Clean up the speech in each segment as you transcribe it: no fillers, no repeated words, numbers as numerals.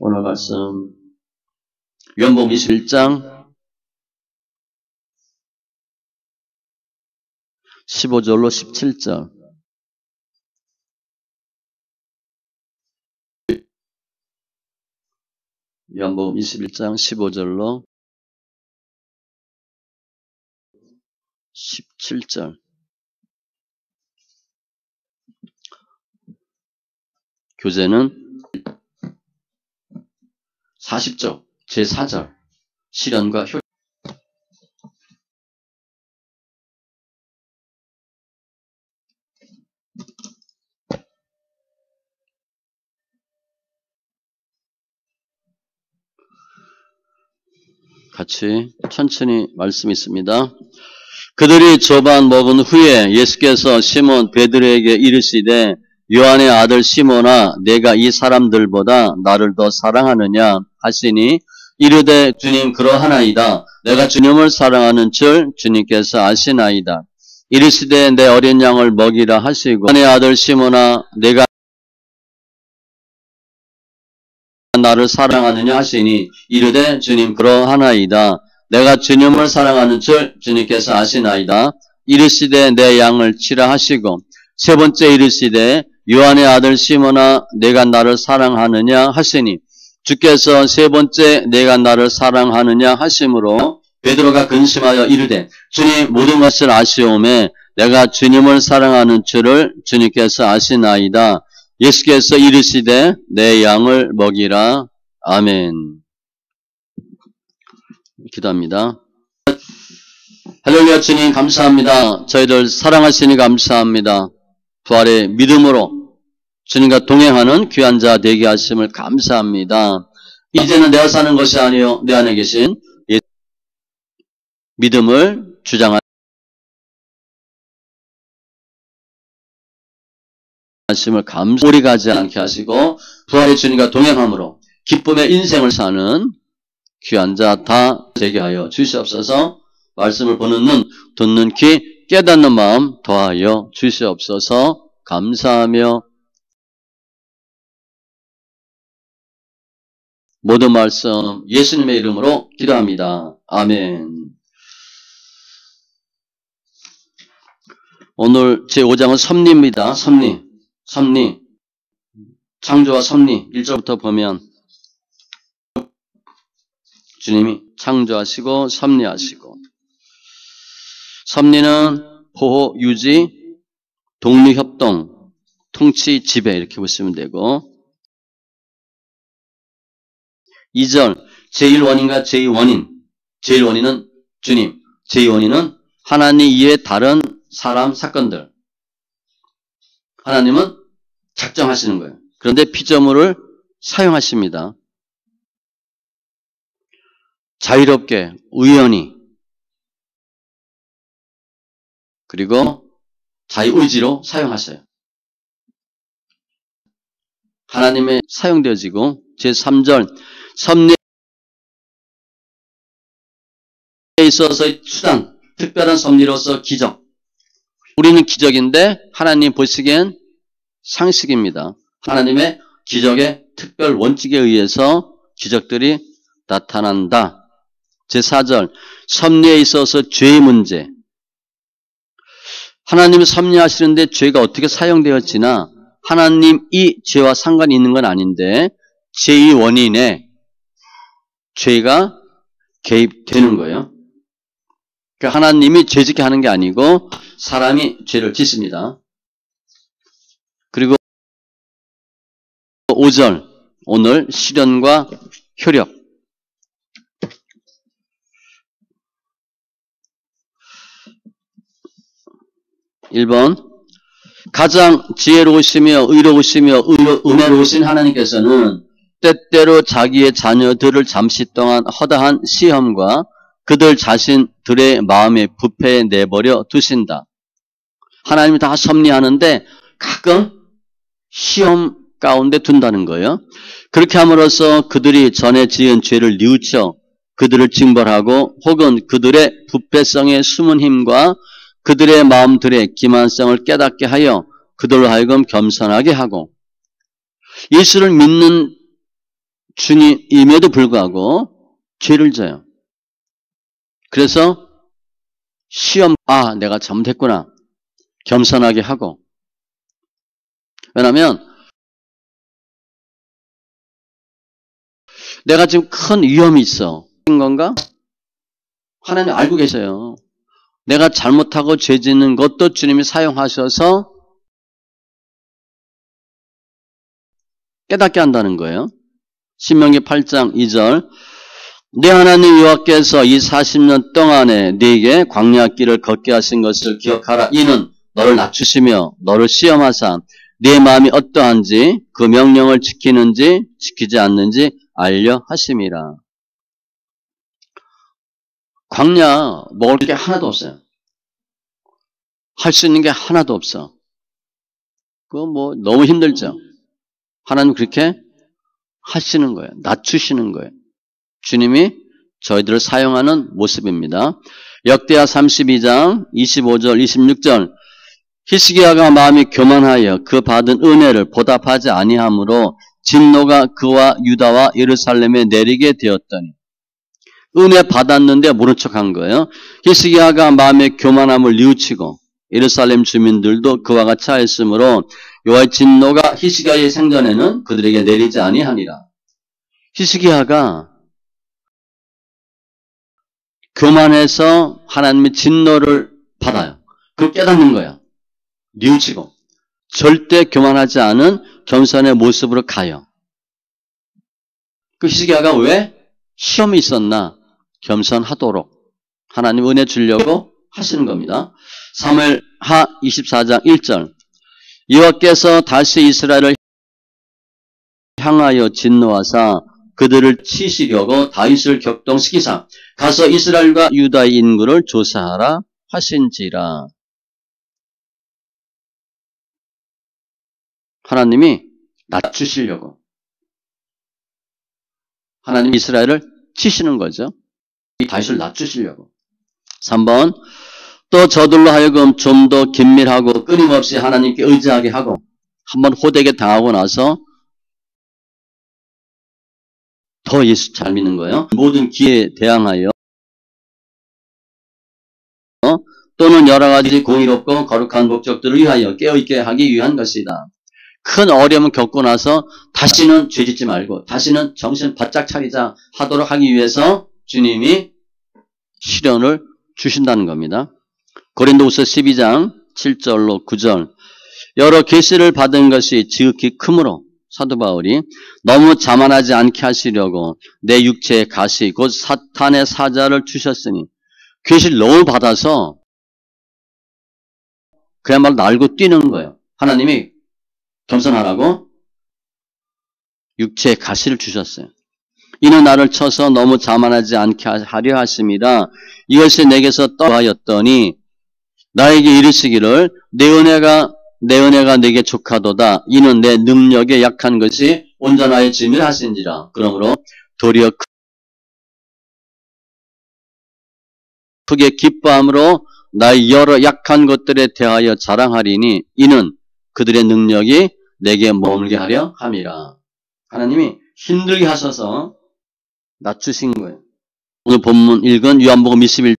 오늘 말씀 요한복음 21장 15절로 17절. 요한복음 21장 15절로 17절. 교재는 40쪽 제4절 실현과 효력. 같이 천천히 말씀이 있습니다. 그들이 저반 먹은 후에 예수께서 시몬 베드로에게 이르시되 요한의 아들 시몬아 내가 이 사람들보다 나를 더 사랑하느냐 하시니 이르되 주님 그러하나이다. 내가 주님을 사랑하는 줄 주님께서 아시나이다. 이르시되 내 어린 양을 먹이라 하시고 요한의 아들 시몬아 내가 나를 사랑하느냐 하시니 이르되 주님 그러하나이다. 내가 주님을 사랑하는 줄 주님께서 아시나이다. 이르시되 내 양을 치라 하시고 세 번째 이르시되 요한의 아들 시몬아 내가 나를 사랑하느냐 하시니 주께서 세 번째 내가 나를 사랑하느냐 하심으로 베드로가 근심하여 이르되 주님 모든 것을 아시오매 내가 주님을 사랑하는 줄을 주님께서 아시나이다. 예수께서 이르시되 내 양을 먹이라. 아멘. 기도합니다. 할렐루야. 주님 감사합니다. 저희들 사랑하시니 감사합니다. 부활의 믿음으로 주님과 동행하는 귀한 자 되게 하심을 감사합니다. 이제는 내가 사는 것이 아니요 내 안에 계신 믿음을 주장하는 하심을 오래 가지 않게 하시고 부활의 주님과 동행함으로 기쁨의 인생을 사는 귀한 자 다 되게 하여 주시옵소서. 말씀을 보는 눈, 듣는 귀, 깨닫는 마음 더하여 주시옵소서. 감사하며 모든 말씀 예수님의 이름으로 기도합니다. 아멘. 오늘 제5장은 섭리입니다. 섭리. 창조와 섭리 1절부터 보면 주님이 창조하시고 섭리하시고 섭리는 보호, 유지, 독립협동, 통치, 지배 이렇게 보시면 되고 2절 제1원인과 제2원인 제1원인은 주님, 제2원인은 하나님 이외의 다른 사람, 사건들 하나님은 작정하시는 거예요. 그런데 피조물을 사용하십니다. 자유롭게, 우연히 그리고 자유의지로 사용하셔요. 하나님의 사용되어지고 제3절 섭리에 있어서의 수단, 특별한 섭리로서 기적. 우리는 기적인데 하나님 보시기엔 상식입니다. 하나님의 기적의 특별 원칙에 의해서 기적들이 나타난다. 제4절 섭리에 있어서 죄의 문제. 하나님이 섭리하시는데 죄가 어떻게 사용되었지나 하나님 이 죄와 상관이 있는 건 아닌데 죄의 원인에 죄가 개입되는 거예요. 그러니까 하나님이 죄짓게 하는 게 아니고 사람이 죄를 짓습니다. 그리고 5절 오늘 실현과 효력. 1번 가장 지혜로우시며 의로우시며 은혜로우신 하나님께서는 때때로 자기의 자녀들을 잠시 동안 허다한 시험과 그들 자신들의 마음의 부패에 내버려 두신다. 하나님이 다 섭리하는데 가끔 시험 가운데 둔다는 거예요. 그렇게 함으로써 그들이 전에 지은 죄를 뉘우쳐 그들을 징벌하고 혹은 그들의 부패성의 숨은 힘과 그들의 마음들의 기만성을 깨닫게 하여 그들로 하여금 겸손하게 하고 예수를 믿는 주님임에도 불구하고 죄를 져요. 그래서 시험, 내가 잘못했구나. 겸손하게 하고. 왜냐하면 내가 지금 큰 위험이 있어. 건가? 하나님 알고 계세요. 내가 잘못하고 죄 짓는 것도 주님이 사용하셔서 깨닫게 한다는 거예요. 신명기 8장 2절 내 하나님 여호와께서 이 40년 동안에 네게 광야 길을 걷게 하신 것을 기억하라. 이는 너를 낮추시며 너를 시험하사 네 마음이 어떠한지 그 명령을 지키는지 지키지 않는지 알려 하심이라. 광야 먹을 게 하나도 없어요. 할 수 있는 게 하나도 없어. 그거 뭐 너무 힘들죠. 하나님 그렇게 하시는 거예요. 낮추시는 거예요. 주님이 저희들을 사용하는 모습입니다. 역대하 32장 25절 26절 히스기야가 마음이 교만하여 그 받은 은혜를 보답하지 아니하므로 진노가 그와 유다와 예루살렘에 내리게 되었더니 은혜 받았는데 모른 척한 거예요. 히스기야가 마음의 교만함을 뉘우치고 예루살렘 주민들도 그와 같이 하였으므로 여호와의 진노가 히스기야의 생전에는 그들에게 내리지 아니하니라. 히스기야가 교만해서 하나님의 진노를 받아요. 그걸 깨닫는 거야. 뉘우치고 절대 교만하지 않은 겸손의 모습으로 가요. 그 히스기야가 왜? 시험이 있었나? 겸손하도록 하나님 은혜 주려고 하시는 겁니다. 사무엘하 24장 1절 여호와께서 다시 이스라엘을 향하여 진노하사 그들을 치시려고 다윗을 격동시키사 가서 이스라엘과 유다의 인구를 조사하라 하신지라. 하나님이 낮추시려고 하나님 이스라엘을 치시는 거죠. 다윗을 낮추시려고. 3번 또 저들로 하여금 좀 더 긴밀하고 끊임없이 하나님께 의지하게 하고 한번 호되게 당하고 나서 더 예수 잘 믿는 거예요. 모든 기회에 대항하여 또는 여러 가지 공의롭고 거룩한 목적들을 위하여 깨어있게 하기 위한 것이다. 큰 어려움을 겪고 나서 다시는 죄짓지 말고 다시는 정신 바짝 차리자 하도록 하기 위해서 주님이 시련을 주신다는 겁니다. 고린도후서 12장 7절로 9절 여러 계시를 받은 것이 지극히 크므로 사도 바울이 너무 자만하지 않게 하시려고 내 육체의 가시 곧 사탄의 사자를 주셨으니 계시를 너무 받아서 그야말로 날고 뛰는 거예요. 하나님이 겸손하라고 육체의 가시를 주셨어요. 이는 나를 쳐서 너무 자만하지 않게 하려 하심이라. 이것이 내게서 떠하였더니 나에게 이르시기를 내 은혜가 내게 족하도다. 이는 내 능력에 약한 것이 온전하여 짐을 하신지라. 그러므로 도리어 크게 기뻐함으로 나의 여러 약한 것들에 대하여 자랑하리니 이는 그들의 능력이 내게 머물게 하려 함이라. 하나님이 힘들게 하셔서 낮추신 거예요. 오늘 본문 읽은 요한복음 21장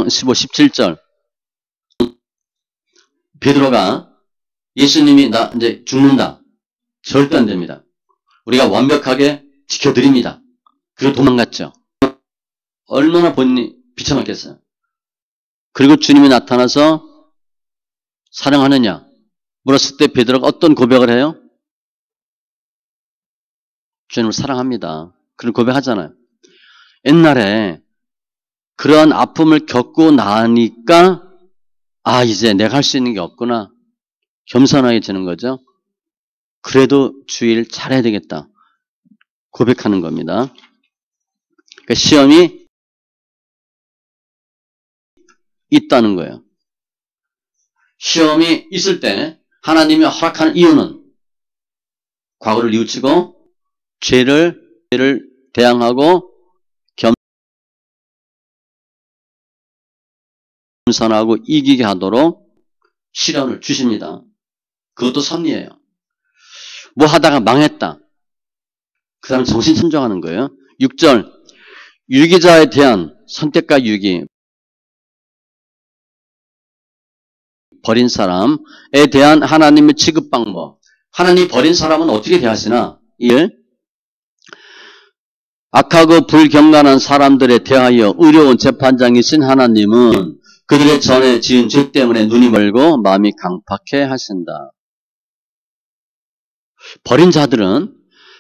15, 17절 베드로가 예수님이 나 이제 죽는다. 절대 안 됩니다. 우리가 완벽하게 지켜드립니다. 그리고 도망갔죠. 얼마나 본인이 비참했겠어요. 그리고 주님이 나타나서 사랑하느냐 물었을 때 베드로가 어떤 고백을 해요? 주님을 사랑합니다. 그런 고백하잖아요. 옛날에 그러한 아픔을 겪고 나니까 이제 내가 할 수 있는 게 없구나. 겸손해지는 거죠. 그래도 주의를 잘해야 되겠다. 고백하는 겁니다. 그러니까 시험이 있다는 거예요. 시험이 있을 때 하나님이 허락하는 이유는 과거를 뉘우치고 죄를 대항하고 겸손하고 이기게 하도록 시련을 주십니다. 그것도 섭리예요. 뭐 하다가 망했다. 그 다음에 정신 천정하는 거예요. 6절 유기자에 대한 선택과 유기, 버린 사람에 대한 하나님의 취급 방법. 하나님 버린 사람은 어떻게 대하시나? 1. 악하고 불경건한 사람들에 대하여 의로운 재판장이신 하나님은 그들의 전에 지은 죄 때문에 눈이 멀고 마음이 강팍해 하신다. 버린 자들은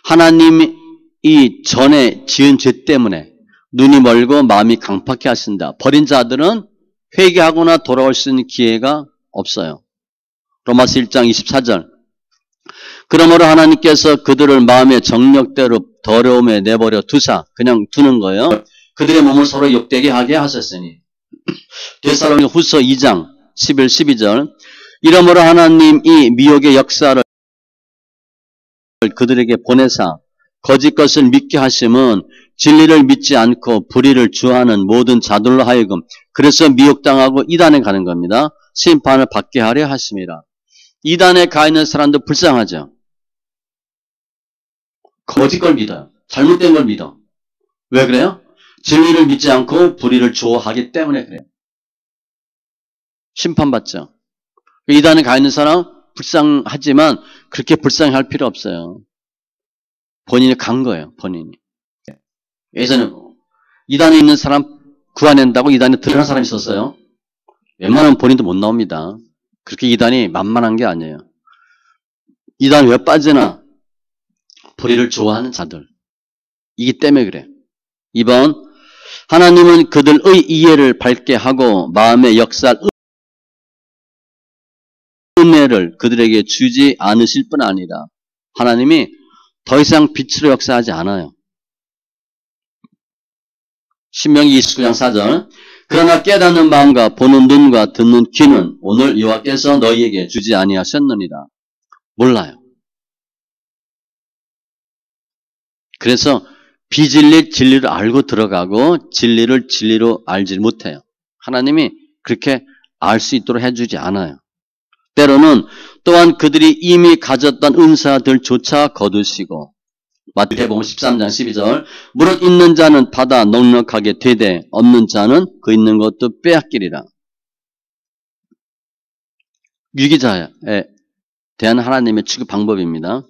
하나님이 전에 지은 죄 때문에 눈이 멀고 마음이 강팍해 하신다. 버린 자들은 회개하거나 돌아올 수 있는 기회가 없어요. 로마서 1장 24절. 그러므로 하나님께서 그들을 마음의 정력대로 더러움에 내버려 두사, 그냥 두는 거예요. 그들의 몸을 서로 욕되게 하게 하셨으니. 데살로니가 후서 2장 11, 12절. 이러므로 하나님이 미혹의 역사를 그들에게 보내사 거짓 것을 믿게 하심은 진리를 믿지 않고 불의를 주하는 모든 자들로 하여금 그래서 미혹당하고 이단에 가는 겁니다. 심판을 받게 하려 하심이라. 이단에 가 있는 사람도 불쌍하죠. 거짓 걸 믿어요. 잘못된 걸 믿어. 왜 그래요? 진리를 믿지 않고 불의를 좋아하기 때문에 그래요. 심판받죠. 이단에 가 있는 사람 불쌍하지만 그렇게 불쌍할 필요 없어요. 본인이 간 거예요. 본인이. 예전에 이단에 있는 사람 구해낸다고 이단에 들어간 사람이 있었어요. 웬만하면 본인도 못 나옵니다. 그렇게 이단이 만만한 게 아니에요. 이단 왜 빠지나? 불의를 좋아하는 자들. 이기 때문에 그래. 2번, 하나님은 그들의 이해를 밝게 하고 마음의 역사할 은혜를 그들에게 주지 않으실 뿐 아니라 하나님이 더 이상 빛으로 역사하지 않아요. 신명기 29장 4절. 그러나 깨닫는 마음과 보는 눈과 듣는 귀는 오늘 여호와께서 너희에게 주지 아니하셨느니라. 몰라요. 그래서 비진리 진리를 알고 들어가고 진리를 진리로 알지 못해요. 하나님이 그렇게 알 수 있도록 해주지 않아요. 때로는 또한 그들이 이미 가졌던 은사들조차 거두시고 마태복음 13장 12절 무릇 있는 자는 받아 넉넉하게 되되 없는 자는 그 있는 것도 빼앗기리라. 유기자에 대한 하나님의 취급 방법입니다.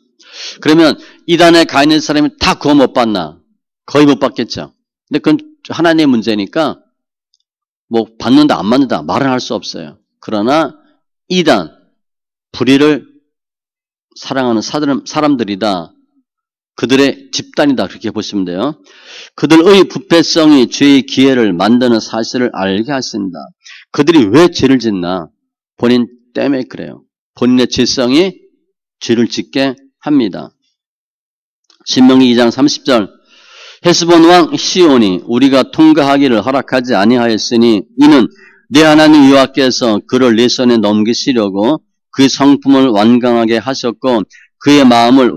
그러면 이단에 가 있는 사람이 다 구원 못 받나? 거의 못 받겠죠. 근데 그건 하나님의 문제니까 뭐 받는다 안 받는다 말은 할 수 없어요. 그러나 이단, 불의를 사랑하는 사람들이다. 그들의 집단이다. 그렇게 보시면 돼요. 그들의 부패성이 죄의 기회를 만드는 사실을 알게 하신다. 그들이 왜 죄를 짓나? 본인 때문에 그래요. 본인의 죄성이 죄를 짓게 합니다. 신명기 2장 30절 헤스본 왕 시온이 우리가 통과하기를 허락하지 아니하였으니 이는 내 하나님 여호와께서 그를 내 손에 넘기시려고 그 성품을 완강하게 하셨고 그의 마음을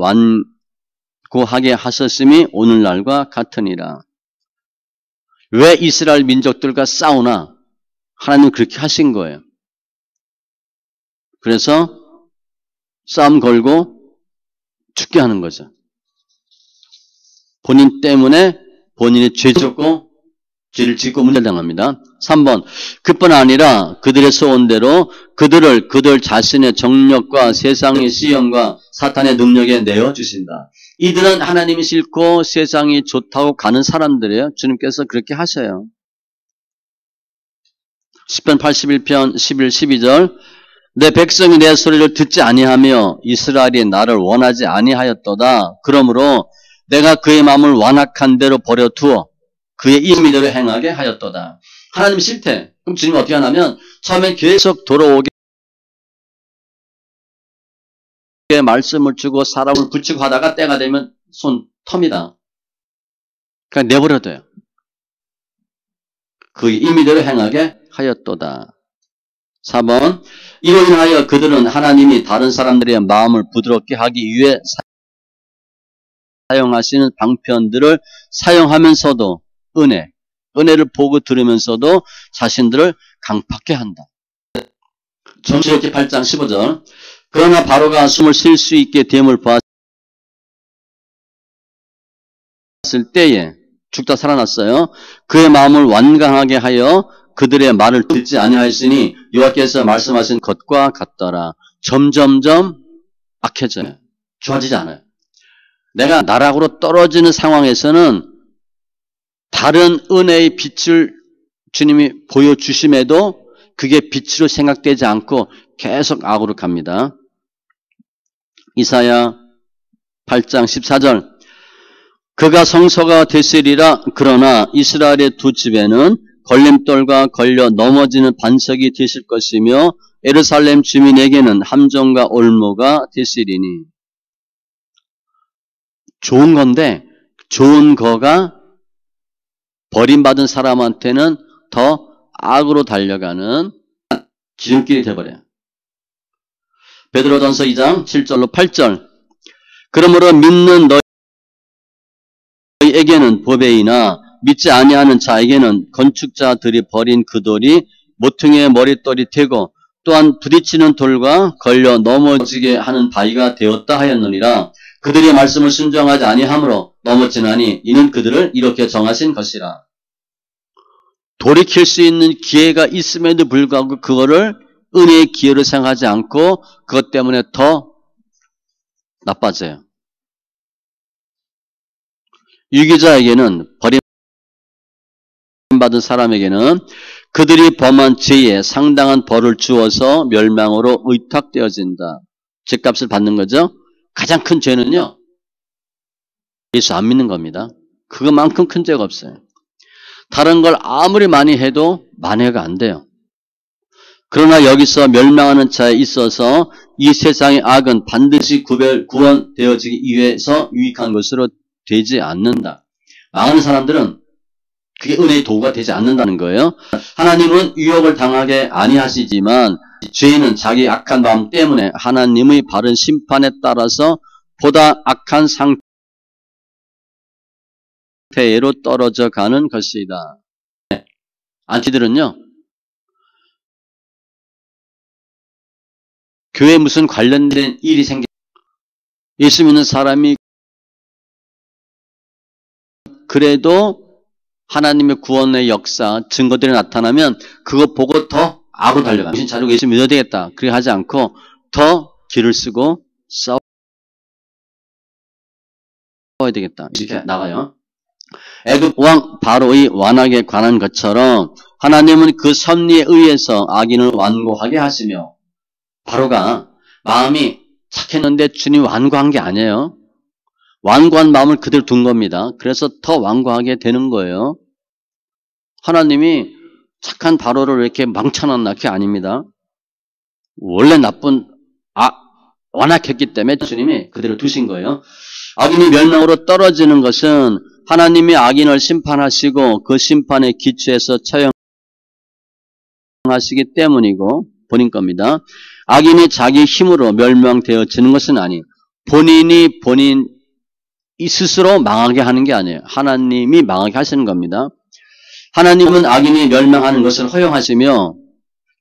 완고하게 하셨음이 오늘날과 같으니라. 왜 이스라엘 민족들과 싸우나? 하나님은 그렇게 하신 거예요. 그래서 싸움 걸고 죽게 하는 거죠. 본인 때문에 본인이 죄 짓고 죄를 짓고 문제를 당합니다. 3번 그뿐 아니라 그들의 소원대로 그들 자신의 정력과 세상의 시험과 사탄의 능력에 내어주신다. 이들은 하나님이 싫고 세상이 좋다고 가는 사람들이에요. 주님께서 그렇게 하셔요. 10편 81편 11, 12절 내 백성이 내 소리를 듣지 아니하며 이스라엘이 나를 원하지 아니하였도다. 그러므로 내가 그의 마음을 완악한 대로 버려두어 그의 임의대로 행하게 하였도다. 하나님 싫대. 그럼 주님이 어떻게 하냐면 처음에 계속 돌아오게 말씀을 주고 사람을 붙이고 하다가 때가 되면 손 텁니다. 그냥 내버려둬요. 그의 임의대로 행하게 하였도다. 4번 이로 인하여 그들은 하나님이 다른 사람들의 마음을 부드럽게 하기 위해 사용하시는 방편들을 사용하면서도 은혜를 보고 들으면서도 자신들을 강팍해 한다. 정치력기 8장 15절 그러나 바로가 숨을 쉴 수 있게 됨을 보았 살아났을 때에 죽다 살아났어요. 그의 마음을 완강하게 하여 그들의 말을 듣지 아니하였으니 여호와께서 말씀하신 것과 같더라. 점점점 악해져요. 좋아지지 않아요. 내가 나락으로 떨어지는 상황에서는 다른 은혜의 빛을 주님이 보여주심에도 그게 빛으로 생각되지 않고 계속 악으로 갑니다. 이사야 8장 14절 그가 성소가 되시리라. 그러나 이스라엘의 두 집에는 걸림돌과 걸려 넘어지는 반석이 되실 것이며 예루살렘 주민에게는 함정과 올무가 되시리니. 좋은 건데 좋은 거가 버림받은 사람한테는 더 악으로 달려가는 지름길이 되어버려요. 베드로전서 2장 7절로 8절 그러므로 믿는 너희에게는 보배이나 믿지 아니하는 자에게는 건축자들이 버린 그 돌이 모퉁이의 머릿돌이 되고 또한 부딪히는 돌과 걸려 넘어지게 하는 바위가 되었다 하였느니라. 그들의 말씀을 순종하지 아니하므로 넘어지나니 이는 그들을 이렇게 정하신 것이라. 돌이킬 수 있는 기회가 있음에도 불구하고 그거를 은혜의 기회로 생각하지 않고 그것 때문에 더 나빠져요. 유기자에게는 버림받은 사람에게는 그들이 범한 죄에 상당한 벌을 주어서 멸망으로 의탁되어진다. 죄값을 받는 거죠. 가장 큰 죄는요. 예수 안 믿는 겁니다. 그것만큼 큰 죄가 없어요. 다른 걸 아무리 많이 해도 만회가 안 돼요. 그러나 여기서 멸망하는 자에 있어서 이 세상의 악은 반드시 구원되어지기 위해서 유익한 것으로 되지 않는다. 망하는 사람들은 그게 은혜의 도구가 되지 않는다는 거예요. 하나님은 유혹을 당하게 아니하시지만 죄인은 자기 악한 마음 때문에 하나님의 바른 심판에 따라서 보다 악한 상태로 떨어져 가는 것이다. 안티들은요. 교회에 무슨 관련된 일이 예수 믿는 사람이 그래도 하나님의 구원의 역사, 증거들이 나타나면 그거 보고 더 악으로 달려가요. 정신 차리고 예수 믿어야 되겠다. 그렇게 하지 않고 더 길을 쓰고 싸워야 되겠다. 이렇게 나가요. 애굽 왕 바로의 완악에 관한 것처럼 하나님은 그 섭리에 의해서 악인을 완고하게 하시며 바로가 마음이 착했는데 주님이 완고한 게 아니에요. 완고한 마음을 그대로 둔 겁니다. 그래서 더 완고하게 되는 거예요. 하나님이 착한 바로를 왜 이렇게 망쳐놨나? 그게 아닙니다. 원래 완악했기 때문에 주님이 그대로 두신 거예요. 악인이 멸망으로 떨어지는 것은 하나님이 악인을 심판하시고 그 심판에 기초해서 처형하시기 때문이고 본인 겁니다. 악인이 자기 힘으로 멸망되어지는 것은 아니에요. 본인이 스스로 망하게 하는 게 아니에요. 하나님이 망하게 하시는 겁니다. 하나님은 악인이 멸망하는 것을 허용하시며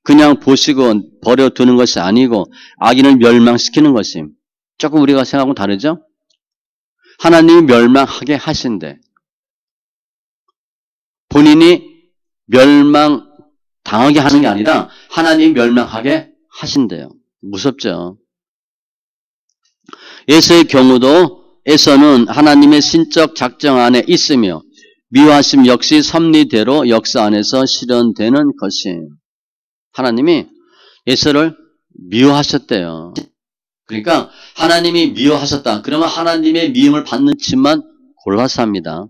그냥 보시고 버려두는 것이 아니고 악인을 멸망시키는 것임. 조금 우리가 생각하고 다르죠? 하나님이 멸망하게 하신대. 본인이 멸망당하게 하는 게 아니라 하나님이 멸망하게 하신대요. 무섭죠? 에서의 경우도 에서는 하나님의 신적 작정 안에 있으며 미워하심 역시 섭리대로 역사 안에서 실현되는 것임. 하나님이 에서를 미워하셨대요. 그러니까 하나님이 미워하셨다. 그러면 하나님의 미움을 받는 집만 골라서 합니다.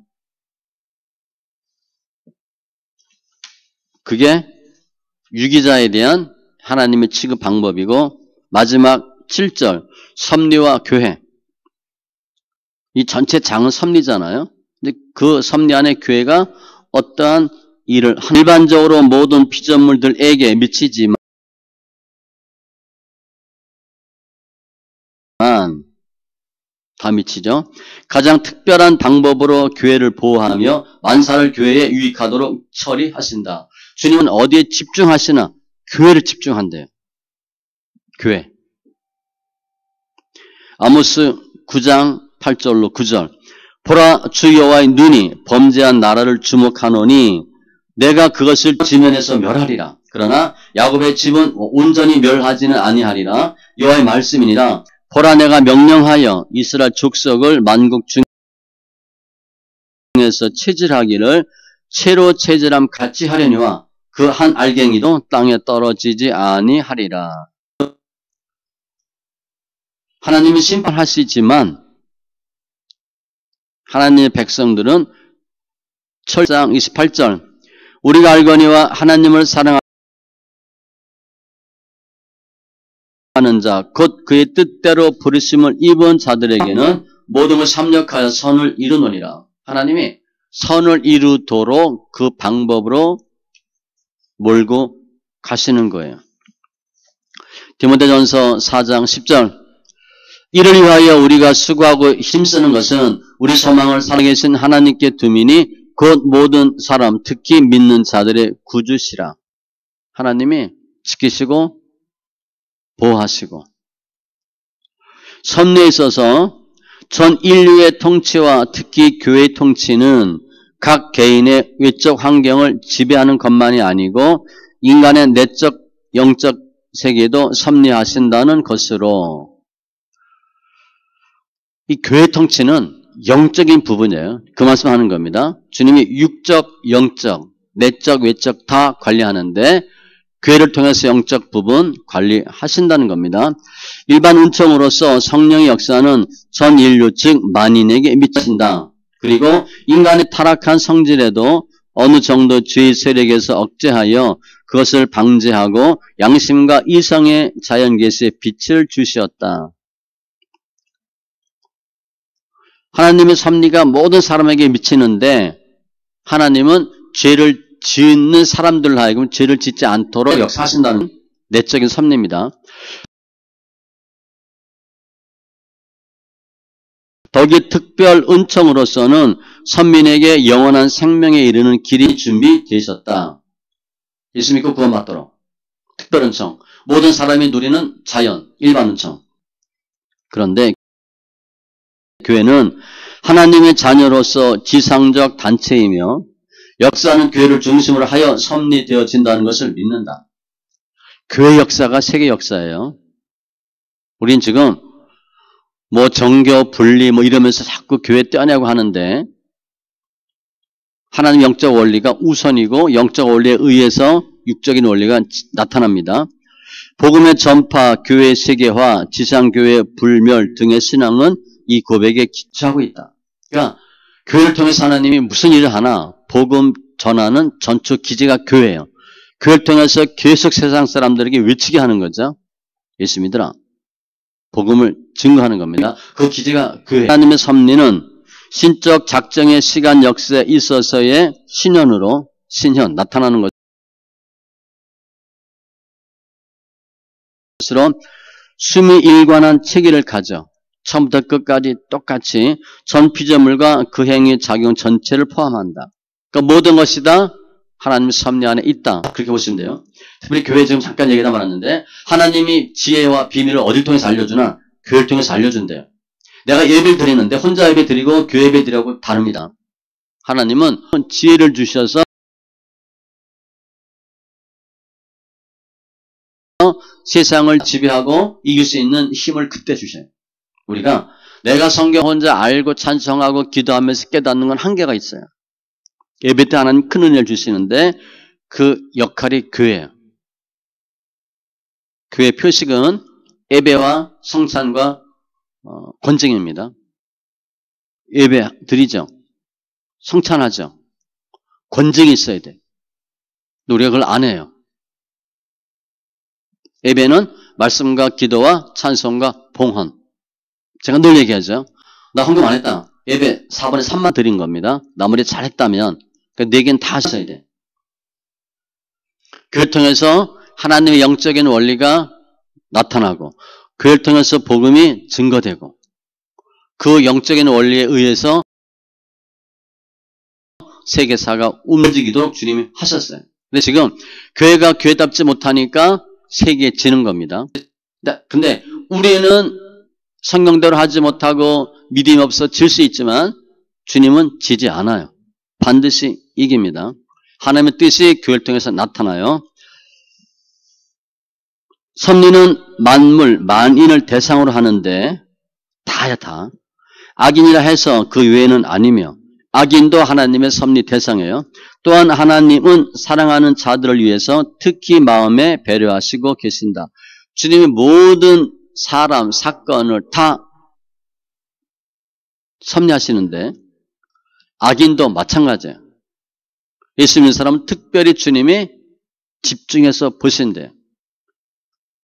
그게 유기자에 대한 하나님의 취급 방법이고 마지막 7절 섭리와 교회. 이 전체 장은 섭리잖아요. 근데 그 섭리 안에 교회가 어떠한 일을 일반적으로 모든 피조물들에게 미치지만 다 미치죠. 가장 특별한 방법으로 교회를 보호하며 만사를 교회에 유익하도록 처리하신다. 주님은 어디에 집중하시나? 교회를 집중한대요. 교회. 아모스 9장 8절로 9절 보라, 주 여호와의 눈이 범죄한 나라를 주목하노니 내가 그것을 지면에서 멸하리라. 그러나 야곱의 집은 온전히 멸하지는 아니하리라. 여호와의 말씀이니라. 보라, 내가 명령하여 이스라엘 족속을 만국 중에서 체질하기를 채로 체질함 같이 하려니와 그 한 알갱이도 땅에 떨어지지 아니하리라. 하나님이 심판하시지만 하나님의 백성들은 철장 28절 우리가 알거니와 하나님을 사랑하는 자 곧 그의 뜻대로 부르심을 입은 자들에게는 모든 걸 섭력하여 선을 이루노니라. 하나님이 선을 이루도록 그 방법으로 몰고 가시는 거예요. 디모데전서 4장 10절 이를 위하여 우리가 수고하고 힘쓰는 것은 우리 소망을 살아계신 하나님께 두미니 곧 모든 사람 특히 믿는 자들의 구주시라. 하나님이 지키시고 보호하시고 섭리에 있어서 전 인류의 통치와 특히 교회의 통치는 각 개인의 외적 환경을 지배하는 것만이 아니고 인간의 내적 영적 세계도 섭리하신다는 것으로 이 교회 통치는 영적인 부분이에요. 그 말씀하는 겁니다. 주님이 육적, 영적, 내적, 외적 다 관리하는데 교회를 통해서 영적 부분 관리하신다는 겁니다. 일반 은총으로서 성령의 역사는 전 인류 즉 만인에게 미친다. 그리고 인간의 타락한 성질에도 어느 정도 죄의 세력에서 억제하여 그것을 방제하고 양심과 이성의 자연계시에 빛을 주시었다. 하나님의 섭리가 모든 사람에게 미치는데 하나님은 죄를 짓는 사람들로 하여금 죄를 짓지 않도록 역사하신다는 내적인 섭리입니다. 더욱이 특별 은총으로서는 선민에게 영원한 생명에 이르는 길이 준비되셨다. 예수 믿고 구원받도록. 특별 은총. 모든 사람이 누리는 자연, 일반 은총. 그런데 교회는 하나님의 자녀로서 지상적 단체이며 역사는 교회를 중심으로 하여 섭리되어진다는 것을 믿는다. 교회 역사가 세계 역사예요. 우린 지금 뭐 정교, 분리 뭐 이러면서 자꾸 교회 떼어내고 하는데 하나님 영적 원리가 우선이고 영적 원리에 의해서 육적인 원리가 나타납니다. 복음의 전파, 교회 세계화, 지상교회 불멸 등의 신앙은 이 고백에 기초하고 있다. 그러니까 교회를 통해서 하나님이 무슨 일을 하나 복음 전하는 전초 기지가 교회예요. 교회를 통해서 계속 세상 사람들에게 외치게 하는 거죠. 예수 믿으라. 복음을 증거하는 겁니다. 그 기지가 교회. 하나님의 섭리는 신적 작정의 시간 역사에 있어서의 신현으로 신현 나타나는 것으로 숨이 일관한 체계를 가져 처음부터 끝까지 똑같이 전 피조물과 그 행위의 작용 전체를 포함한다. 그러니까 모든 것이 다 하나님의 섭리 안에 있다. 그렇게 보시면 돼요. 특별히 교회 지금 잠깐 얘기다 말았는데 하나님이 지혜와 비밀을 어딜 통해서 알려주나? 교회를 통해서 알려준대요. 내가 예배를 드리는데 혼자 예배 드리고 교회 예배 드리고 다릅니다. 하나님은 지혜를 주셔서 세상을 지배하고 이길 수 있는 힘을 그때 주셔요. 우리가 내가 성경 혼자 알고 찬송하고 기도하면서 깨닫는 건 한계가 있어요. 예배 때 하나님 큰 은혜를 주시는데 그 역할이 교회예요. 교회 표식은 예배와 성찬과 권증입니다. 예배 드리죠. 성찬하죠. 권증이 있어야 돼. 우리가 그걸 안 해요. 예배는 말씀과 기도와 찬송과 봉헌. 제가 늘 얘기하죠. 나 헌금 안 했다. 예배 4분의 3만 드린 겁니다. 나머지 잘했다면 그 4개는 다 하셔야 돼. 교회를 통해서 하나님의 영적인 원리가 나타나고 교회를 통해서 복음이 증거되고 그 영적인 원리에 의해서 세계사가 움직이도록 주님이 하셨어요. 근데 지금 교회가 교회답지 못하니까 세계지는 겁니다. 근데 우리는 성경대로 하지 못하고 믿음이 없어 질 수 있지만 주님은 지지 않아요. 반드시 이깁니다. 하나님의 뜻이 교회를 통해서 나타나요. 섭리는 만물, 만인을 대상으로 하는데 다야 다. 악인이라 해서 그 외에는 아니며 악인도 하나님의 섭리 대상이에요. 또한 하나님은 사랑하는 자들을 위해서 특히 마음에 배려하시고 계신다. 주님이 모든 사람, 사건을 다 섭리하시는데 악인도 마찬가지예요. 예수 믿는 사람은 특별히 주님이 집중해서 보신대요.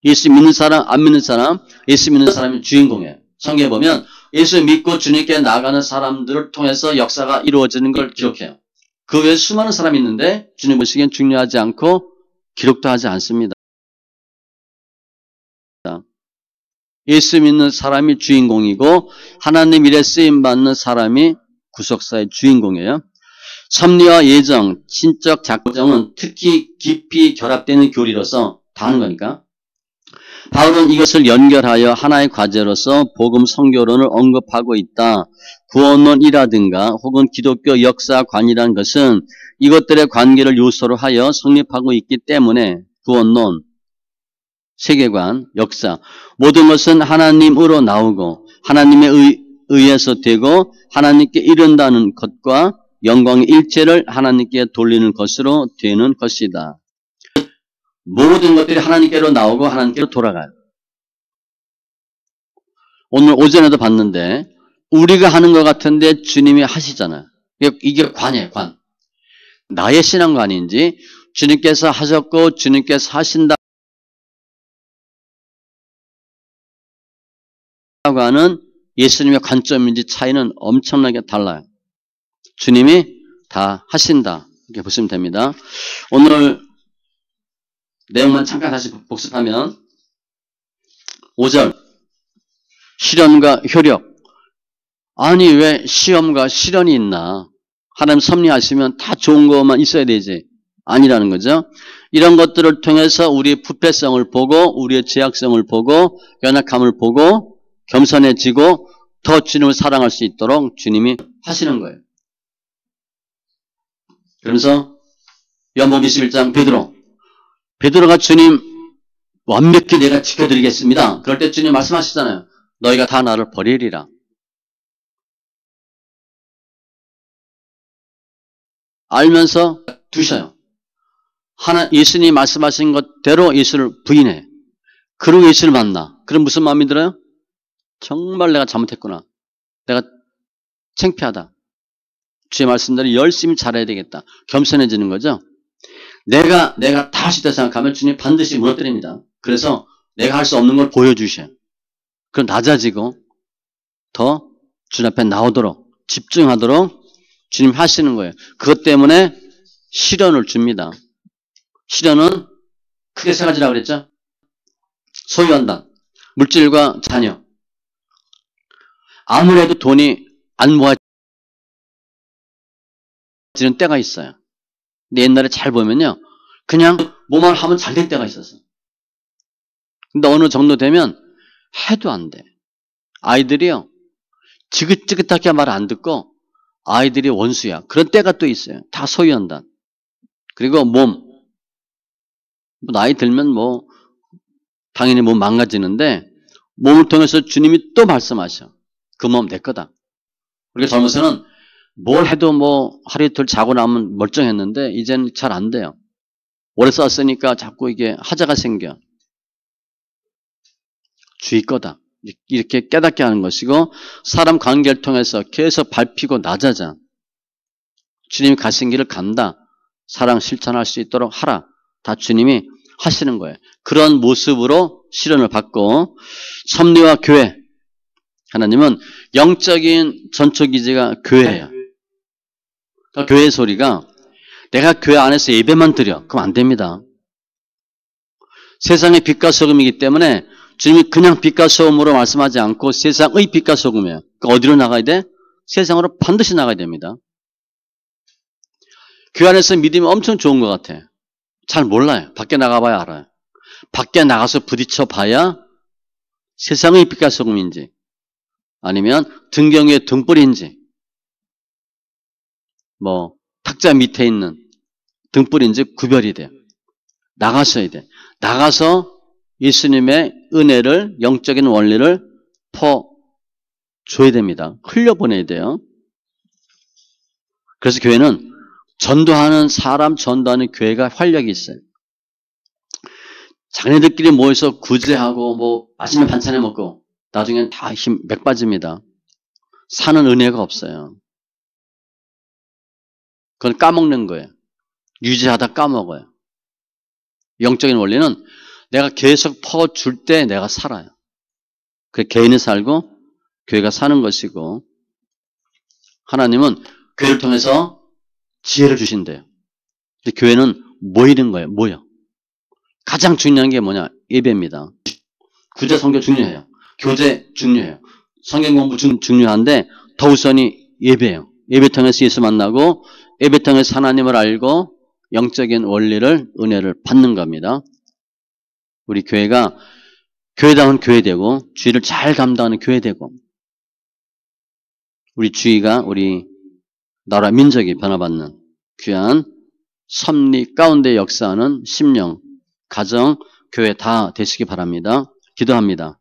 예수 믿는 사람, 안 믿는 사람, 예수 믿는 사람이 주인공이에요. 성경에 보면 예수 믿고 주님께 나아가는 사람들을 통해서 역사가 이루어지는 걸 기록해요. 그 외에 수많은 사람이 있는데 주님 보시기엔 중요하지 않고 기록도 하지 않습니다. 예수 믿는 사람이 주인공이고 하나님 일에 쓰임받는 사람이 구속사의 주인공이에요. 섭리와 예정, 신적 작정은 특히 깊이 결합되는 교리로서 다 하는 거니까. 바울은 이것을 연결하여 하나의 과제로서 복음 선교론을 언급하고 있다. 구원론이라든가 혹은 기독교 역사관이라는 것은 이것들의 관계를 요소로 하여 성립하고 있기 때문에 구원론, 세계관, 역사 모든 것은 하나님으로 나오고 하나님에 의해서 되고 하나님께 이른다는 것과 영광의 일체를 하나님께 돌리는 것으로 되는 것이다. 모든 것들이 하나님께로 나오고 하나님께로 돌아가요. 오늘 오전에도 봤는데 우리가 하는 것 같은데 주님이 하시잖아요. 이게 관이에요. 관. 나의 신앙관인지 주님께서 하셨고 주님께서 하신다고 하는 예수님의 관점인지 차이는 엄청나게 달라요. 주님이 다 하신다. 이렇게 보시면 됩니다. 오늘 내용만 잠깐 다시 복습하면 5절 실현과 효력. 아니 왜 시험과 실현이 있나? 하나님 섭리하시면 다 좋은 것만 있어야 되지. 아니라는 거죠. 이런 것들을 통해서 우리의 부패성을 보고 우리의 죄악성을 보고 연약함을 보고 겸손해지고 더 주님을 사랑할 수 있도록 주님이 하시는 거예요. 그러면서 요한복음 21장 베드로가 주님 완벽히 내가 지켜드리겠습니다. 그럴 때 주님 말씀하시잖아요. 너희가 다 나를 버리리라. 알면서 두셔요. 예수님이 말씀하신 것대로 예수를 부인해. 그리고 예수를 만나. 그럼 무슨 마음이 들어요? 정말 내가 잘못했구나. 내가 창피하다. 주의 말씀대로 열심히 잘해야 되겠다. 겸손해지는 거죠. 내가 다 할 수 있다 생각하면 주님 반드시 무너뜨립니다. 그래서 내가 할 수 없는 걸 보여주셔요. 그럼 낮아지고 더 주님 앞에 나오도록 집중하도록 주님 하시는 거예요. 그것 때문에 시련을 줍니다. 시련은 크게 세 가지라고 그랬죠. 소유한다. 물질과 자녀. 아무래도 돈이 안 모아지는 때가 있어요. 근데 옛날에 잘 보면요. 그냥 뭐만 하면 잘 될 때가 있었어. 근데 어느 정도 되면 해도 안 돼. 아이들이요. 지긋지긋하게 말 안 듣고 아이들이 원수야. 그런 때가 또 있어요. 다 소유한다. 그리고 몸. 나이 들면 당연히 몸 망가지는데 몸을 통해서 주님이 또 말씀하셔. 그 몸 내 거다. 우리가 젊어서는 뭘 해도 하루 이틀 자고 나면 멀쩡했는데 이제는 잘 안 돼요. 오래 썼으니까 자꾸 이게 하자가 생겨. 주의 거다. 이렇게 깨닫게 하는 것이고 사람 관계를 통해서 계속 밟히고 낮아져. 주님이 가신 길을 간다. 사랑 실천할 수 있도록 하라. 다 주님이 하시는 거예요. 그런 모습으로 시련을 받고 섭리와 교회. 하나님은 영적인 전초기지가 교회예요. 그러니까 교회 소리가 내가 교회 안에서 예배만 드려. 그럼 안 됩니다. 세상의 빛과 소금이기 때문에 주님이 그냥 빛과 소금으로 말씀하지 않고 세상의 빛과 소금이에요. 그러니까 어디로 나가야 돼? 세상으로 반드시 나가야 됩니다. 교회 안에서 믿음이 엄청 좋은 것 같아. 잘 몰라요. 밖에 나가봐야 알아요. 밖에 나가서 부딪혀 봐야 세상의 빛과 소금인지 아니면 등경의 등불인지 뭐 탁자 밑에 있는 등불인지 구별이 돼요. 나가셔야 돼. 나가서 예수님의 은혜를, 영적인 원리를 퍼줘야 됩니다. 흘려보내야 돼요. 그래서 교회는 전도하는 사람, 전도하는 교회가 활력이 있어요. 자기네들끼리 모여서 구제하고 뭐 맛있는 반찬 해 먹고 나중엔 다 힘 맥 빠집니다. 사는 은혜가 없어요. 그건 까먹는 거예요. 유지하다 까먹어요. 영적인 원리는 내가 계속 퍼줄 때 내가 살아요. 그 개인이 살고 교회가 사는 것이고, 하나님은 교회를 통해서 지혜를 주신대요. 근데 교회는 모이는 거예요. 모여. 가장 중요한 게 뭐냐? 예배입니다. 구제 선교 중요해요. 교제 중요해요. 성경 공부 중요한데 더 우선이 예배예요. 예배 통해서 예수 만나고 예배 통해서 하나님을 알고 영적인 원리를, 은혜를 받는 겁니다. 우리 교회가 교회다운 교회 되고 주의를 잘 감당하는 교회 되고, 우리 주의가 우리 나라 민족이 변화받는 귀한 섭리 가운데 역사하는 심령, 가정, 교회 다 되시기 바랍니다. 기도합니다.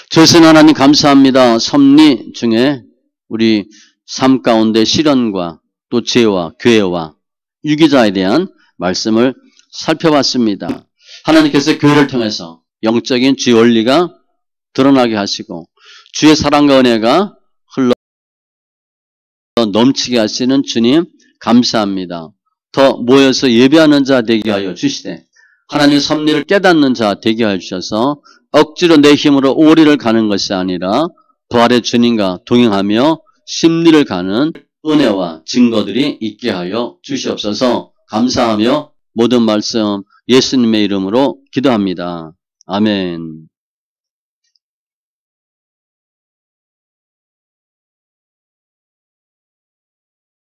저신 하나님 감사합니다. 섭리 중에 우리 삶 가운데 시련과 또 죄와 교회와 유기자에 대한 말씀을 살펴봤습니다. 하나님께서 교회를 통해서 영적인 주의 원리가 드러나게 하시고 주의 사랑과 은혜가 흘러 넘치게 하시는 주님 감사합니다. 더 모여서 예배하는 자 되게 하여 주시되 하나님의 섭리를 깨닫는 자 되게 하여 주셔서 억지로 내 힘으로 오리를 가는 것이 아니라 부활의 주님과 동행하며 심리를 가는 은혜와 증거들이 있게 하여 주시옵소서. 감사하며 모든 말씀 예수님의 이름으로 기도합니다. 아멘.